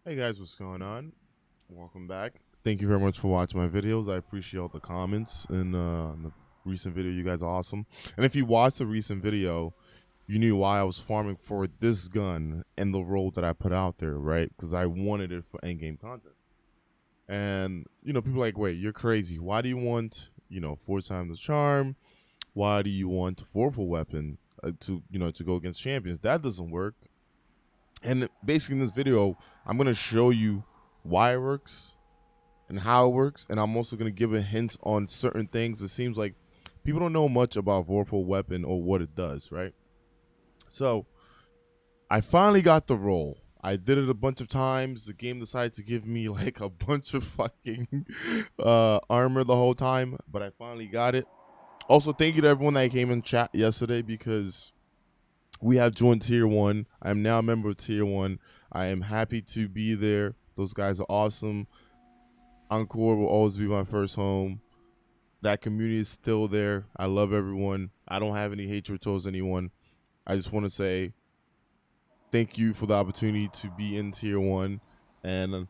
Hey guys, what's going on? Welcome back. Thank you very much for watching my videos. I appreciate all the comments in the recent video. You guys are awesome. And if you watched the recent video, you knew why I was farming for this gun and the role that I put out there, right? Because I wanted it for endgame content. And, people are like, wait, you're crazy. Why do you want, 4 times the charm? Why do you want Vorpal weapon to go against champions? That doesn't work. And basically in this video, I'm going to show you why it works and how it works. And I'm also going to give a hint on certain things. It seems like people don't know much about Vorpal weapon or what it does, right? So I finally got the role. I did it a bunch of times. The game decided to give me like a bunch of fucking armor the whole time, but I finally got it. Also, thank you to everyone that came in chat yesterday because we have joined Tier 1. I am now a member of Tier 1. I am happy to be there. Those guys are awesome. Encore will always be my first home. That community is still there. I love everyone. I don't have any hatred towards anyone. I just want to say thank you for the opportunity to be in Tier 1. And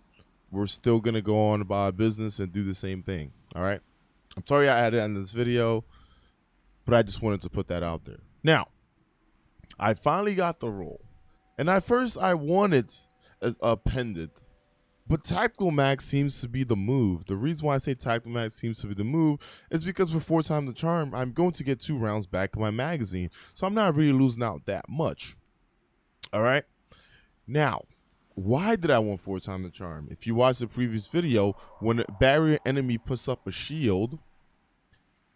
we're still going to go on about our business and do the same thing. All right? I'm sorry I added in this video, but I just wanted to put that out there. Now, I finally got the role, and at first I wanted a pendant, but Tactical Mag seems to be the move. The reason why I say Tactical Mag seems to be the move is because with 4 times the charm, I'm going to get 2 rounds back in my magazine, so I'm not really losing out that much. All right. Now, why did I want 4 times the charm? If you watch the previous video, when a barrier enemy puts up a shield,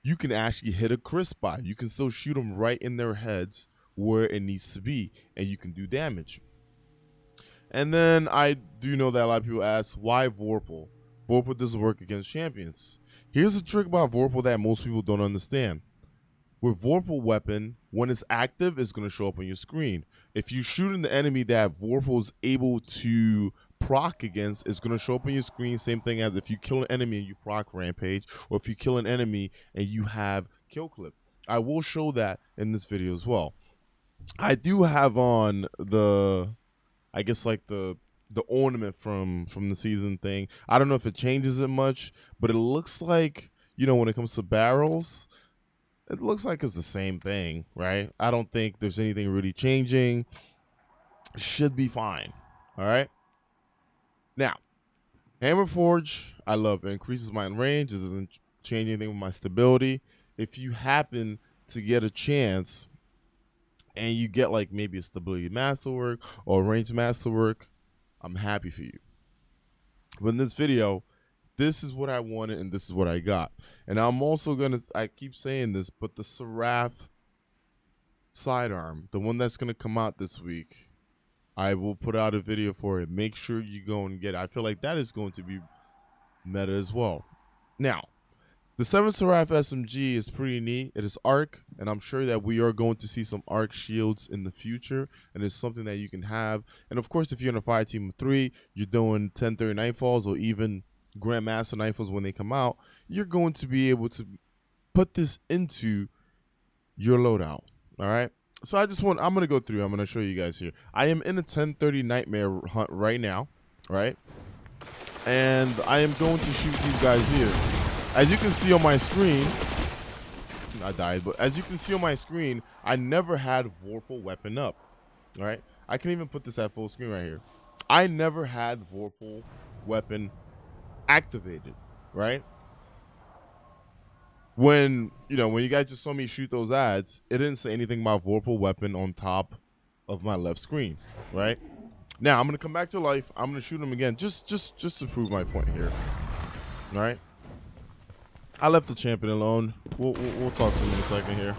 you can actually hit a crit spot. You can still shoot them right in their heads where it needs to be, and you can do damage. And then I do know that a lot of people ask, why Vorpal? Vorpal doesn't work against champions. Here's a trick about Vorpal that most people don't understand. With Vorpal weapon, when it's active, it's going to show up on your screen. If you shoot an enemy that Vorpal is able to proc against, it's going to show up on your screen. Same thing as if you kill an enemy and you proc Rampage, or if you kill an enemy and you have Kill Clip. I will show that in this video as well. I do have on the, I guess like the ornament from the season thing. I don't know if it changes it much, but it looks like, when it comes to barrels, it looks like it's the same thing, right? I don't think there's anything really changing. Should be fine. All right. Now, Hammer Forge, I love it. Increases my range. It doesn't change anything with my stability. If you happen to get a chance and you get like maybe a stability masterwork or range masterwork, I'm happy for you. But in this video, this is what I wanted and this is what I got. And I'm also gonna, I keep saying this, but the SERAPH sidearm, the one that's gonna come out this week, I will put out a video for it. Make sure you go and get it. I feel like that is going to be meta as well. Now, the 7 SERAPH SMG is pretty neat. It is arc, and I'm sure that we are going to see some arc shields in the future, and it's something that you can have. And of course, if you're in a 5 team of 3, you're doing 1030 Nightfalls or even Grandmaster Nightfalls when they come out, you're going to be able to put this into your loadout. All right. So I'm going to go through. I'm going to show you guys here. I am in a 1030 Nightmare hunt right now, right? And I am going to shoot these guys here. As you can see on my screen, I died, but as you can see on my screen, I never had Vorpal weapon up, all right? I can even put this at full screen right here. I never had Vorpal weapon activated, right? When you guys just saw me shoot those ads, it didn't say anything about Vorpal weapon on top of my left screen, right? Now I'm gonna come back to life. I'm gonna shoot him again, just to prove my point here. All right. I left the champion alone. We'll talk to him in a second here.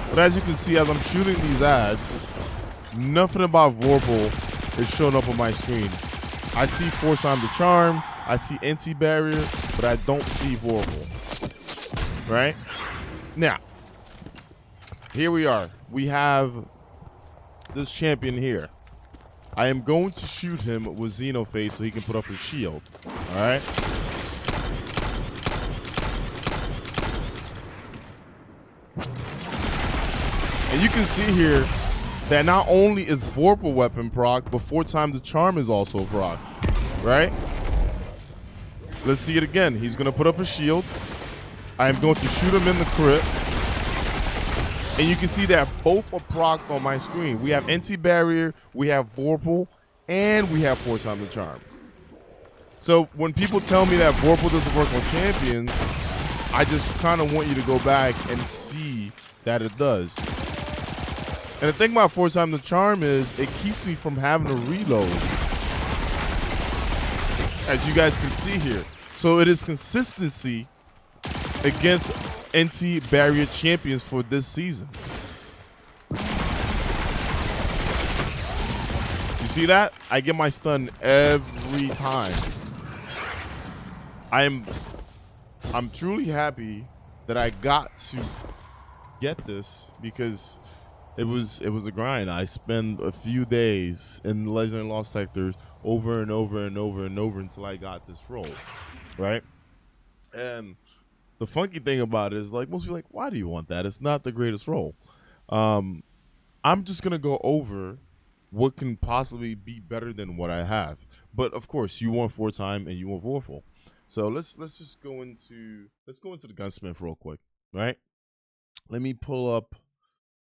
But as you can see, as I'm shooting these ads, nothing about Vorpal is showing up on my screen. I see 4 times the charm. I see anti-barrier, but I don't see Vorpal. Right? Now, here we are. We have this champion here. I am going to shoot him with Xenophase so he can put up his shield. All right? And you can see here, that not only is Vorpal weapon proc, but 4 times the charm is also proc, right? Let's see it again. He's going to put up a shield. I am going to shoot him in the crit. And you can see that both are proc on my screen. We have anti-barrier, we have Vorpal, and we have 4 times the charm. So when people tell me that Vorpal doesn't work on champions, I just kind of want you to go back and see that it does. And the thing about 4 times the charm is it keeps me from having to reload, as you guys can see here. So it is consistency against anti-barrier champions for this season. You see that? I get my stun every time. I'm truly happy that I got to get this because it was a grind. I spent a few days in the Legendary Lost sectors over and over and over and over until I got this role, right? And the funky thing about it is, like, most people are like, why do you want that? It's not the greatest role. I'm just gonna go over what can possibly be better than what I have. But of course, you want 4 time and you want Vorpal. So let's just go into the gunsmith real quick, right? Let me pull up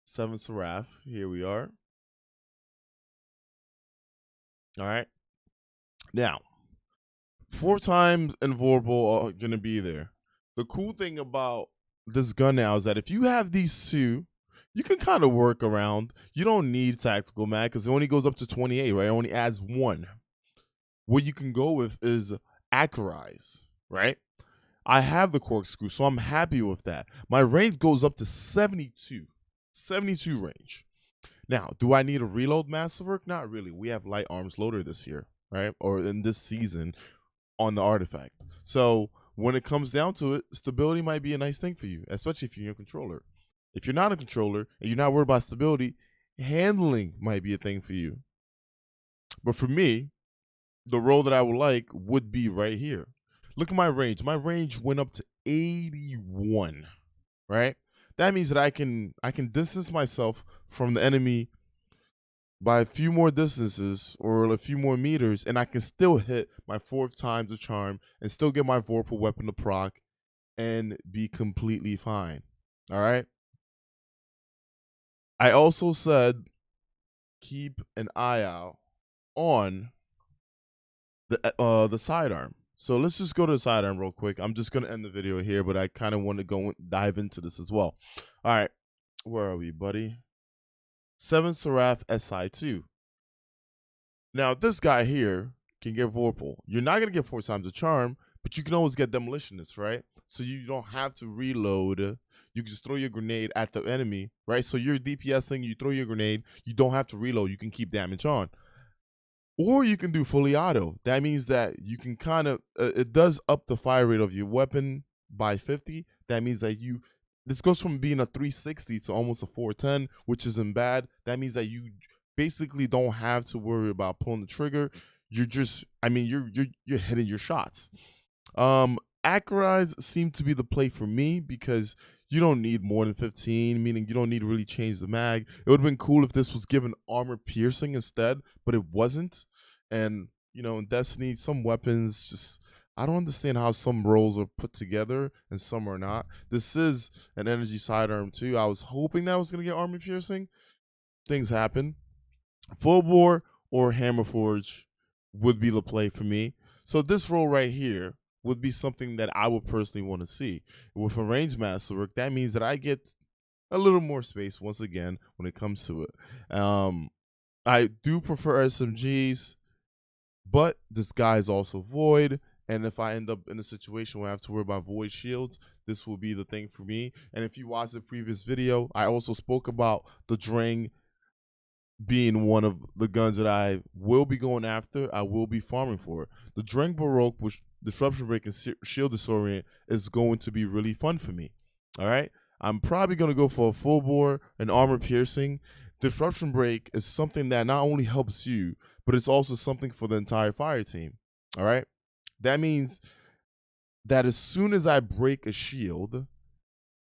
7 SERAPH. Here we are. All right. Now, 4 times and Vorpal are gonna be there. The cool thing about this gun now is that if you have these 2, you can kind of work around. You don't need tactical mag because it only goes up to 28, right? It only adds 1. What you can go with is Accurize, right? I have the corkscrew, so I'm happy with that. My range goes up to 72 range. Now, do I need a reload masterwork? Not really. We have light arms loader this year, right? Or in this season on the artifact. So when it comes down to it, stability might be a nice thing for you, especially if you're a controller. If you're not a controller and you're not worried about stability, handling might be a thing for you. But for me, the role that I would like would be right here. Look at my range. My range went up to 81, right? That means that I can distance myself from the enemy by a few more distances or a few more meters, and I can still hit my 4 times the charm and still get my Vorpal weapon to proc and be completely fine. All right. I also said keep an eye out on the sidearm. So let's just go to the sidearm real quick. I'm just gonna end the video here, but I kind of want to go dive into this as well. All right, where are we, buddy? 7 SERAPH SI2. Now this guy here can get Vorpal. You're not gonna get 4 times the charm, but you can always get Demolitionist, right? So you don't have to reload. You can just throw your grenade at the enemy, right? So you're DPSing, you throw your grenade, you don't have to reload. You can keep damage on. Or you can do fully auto. That means that you can kind of, it does up the fire rate of your weapon by 50. That means that this goes from being a 360 to almost a 410, which isn't bad. That means that you basically don't have to worry about pulling the trigger. You're just, you're hitting your shots. Accurize seemed to be the play for me because you don't need more than 15, meaning you don't need to really change the mag. It would have been cool if this was given armor piercing instead, but it wasn't. And, you know, in Destiny, some weapons just, I don't understand how some roles are put together and some are not. This is an energy sidearm too. I was hoping that I was going to get armor piercing. Things happen. Full bore or hammer forge would be the play for me. So this role right here would be something that I would personally want to see. With a range masterwork, that means that I get a little more space once again when it comes to it. I do prefer SMGs, but this guy is also void. And if I end up in a situation where I have to worry about void shields, this will be the thing for me. And if you watch the previous video, I also spoke about the Drang being one of the guns that I will be going after. I will be farming for it. The Drang Baroque, which Disruption Break and Shield Disorient, is going to be really fun for me. All right, I'm probably going to go for a full bore and armor piercing. Disruption Break is something that not only helps you, but it's also something for the entire fire team. All right, that means that as soon as I break a shield,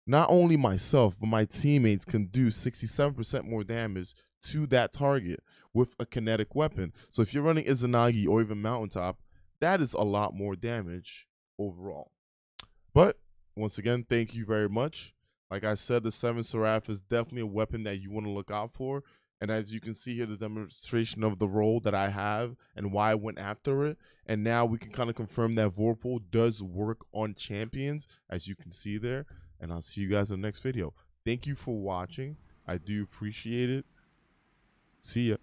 not only myself, but my teammates can do 67% more damage to that target with a kinetic weapon. So if you're running Izanagi or even Mountaintop, that is a lot more damage overall. But once again, thank you very much. Like I said, the 7 SERAPH is definitely a weapon that you want to look out for. And as you can see here, the demonstration of the role that I have and why I went after it. And now we can kind of confirm that Vorpal does work on champions, as you can see there. And I'll see you guys in the next video. Thank you for watching. I do appreciate it. See ya.